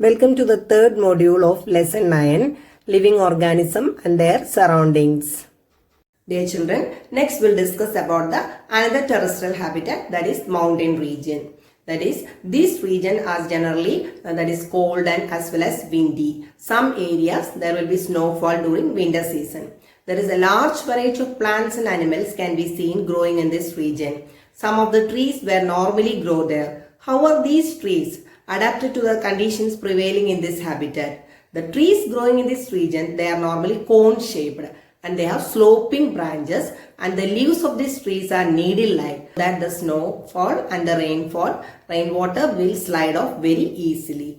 Welcome to the third module of Lesson 9, Living Organism and their Surroundings. Dear children, next we'll discuss about the another terrestrial habitat, that is mountain region. That is, this region is generally that is cold and as well as windy. Some areas there will be snowfall during winter season. There is a large variety of plants and animals can be seen growing in this region. Some of the trees where normally grow there. How are these trees adapted to the conditions prevailing in this habitat? The trees growing in this region, they are normally cone shaped and they have sloping branches, and the leaves of these trees are needle-like, that the snowfall and the rainwater will slide off very easily.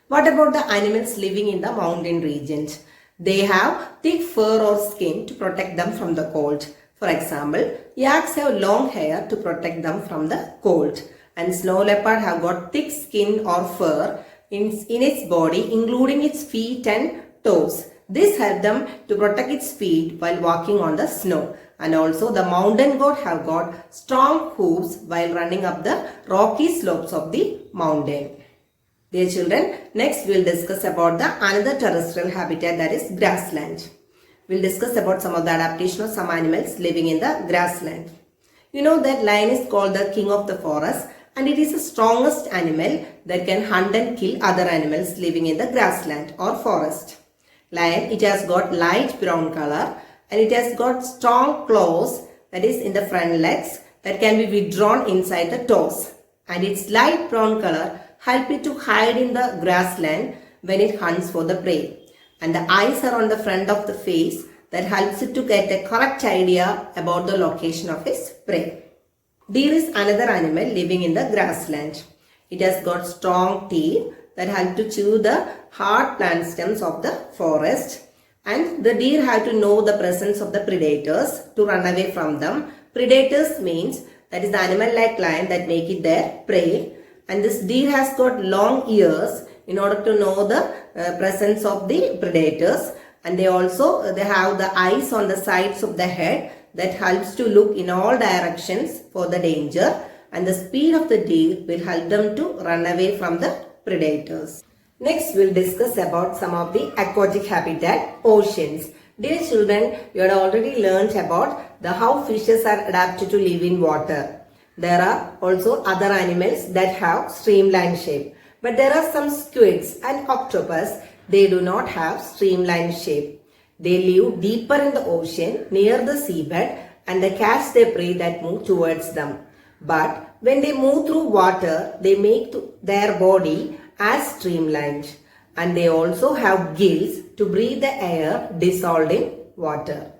What about the animals living in the mountain regions? They have thick fur or skin to protect them from the cold. For example, yaks have long hair to protect them from the cold. And snow leopard have got thick skin or fur in its body, including its feet and toes. This helps them to protect its feet while walking on the snow. And also the mountain goat have got strong hooves while running up the rocky slopes of the mountain. Dear children, next we will discuss about the another terrestrial habitat, that is grassland. We will discuss about some of the adaptation of some animals living in the grassland. You know that lion is called the king of the forest, and it is the strongest animal that can hunt and kill other animals living in the grassland or forest. Lion, it has got light brown color and it has got strong claws, that is in the front legs, that can be withdrawn inside the toes. And its light brown color help it to hide in the grassland when it hunts for the prey. And the eyes are on the front of the face that helps it to get a correct idea about the location of its prey. Deer is another animal living in the grassland. It has got strong teeth that help to chew the hard plant stems of the forest. And the deer have to know the presence of the predators to run away from them. Predators means that is the animal like lion that make it their prey. And this deer has got long ears in order to know the presence of the predators. And they have the eyes on the sides of the head that helps to look in all directions for the danger, and the speed of the deer will help them to run away from the predators. Next we will discuss about some of the aquatic habitat, oceans. Dear children, you had already learnt about how fishes are adapted to live in water. There are also other animals that have streamlined shape, but there are some squids and octopus, they do not have streamlined shape. They live deeper in the ocean near the seabed and they catch their prey that move towards them. But when they move through water, they make their body as streamlined, and they also have gills to breathe the air dissolved in water.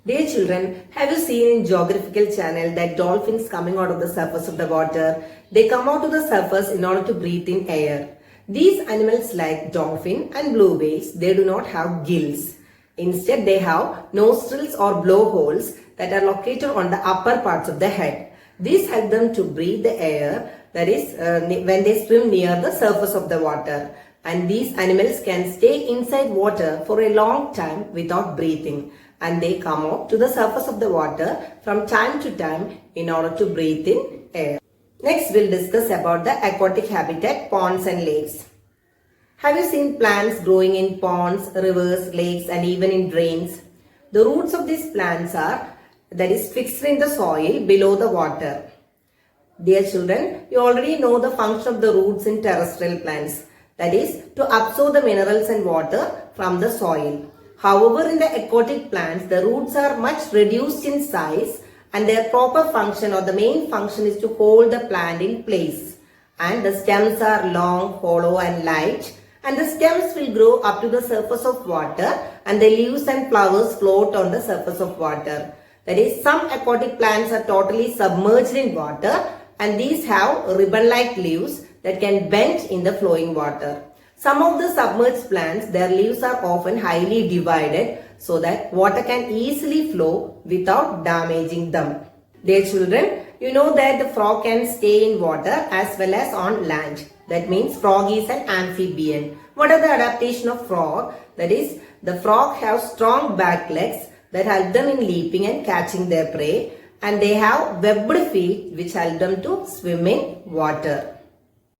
Dear children, have you seen in Geographical Channel that dolphins coming out of the surface of the water? They come out to the surface in order to breathe in air. These animals like dolphin and blue whales, they do not have gills. Instead, they have nostrils or blowholes that are located on the upper parts of the head. These help them to breathe the air, that is when they swim near the surface of the water. And these animals can stay inside water for a long time without breathing. And they come up to the surface of the water from time to time in order to breathe in air. Next, we'll discuss about the aquatic habitat, ponds and lakes. Have you seen plants growing in ponds, rivers, lakes and even in drains? The roots of these plants are fixed in the soil below the water. Dear children, you already know the function of the roots in terrestrial plants, that is to absorb the minerals and water from the soil. However, in the aquatic plants, the roots are much reduced in size and their proper function or the main function is to hold the plant in place. And the stems are long, hollow and light. And the stems will grow up to the surface of water and the leaves and flowers float on the surface of water. That is, some aquatic plants are totally submerged in water and these have ribbon-like leaves that can bend in the flowing water. Some of the submerged plants, their leaves are often highly divided so that water can easily flow without damaging them. Dear children, you know that the frog can stay in water as well as on land. That means frog is an amphibian. What are the adaptation of frog? That is, the frog have strong back legs that help them in leaping and catching their prey, and they have webbed feet which help them to swim in water.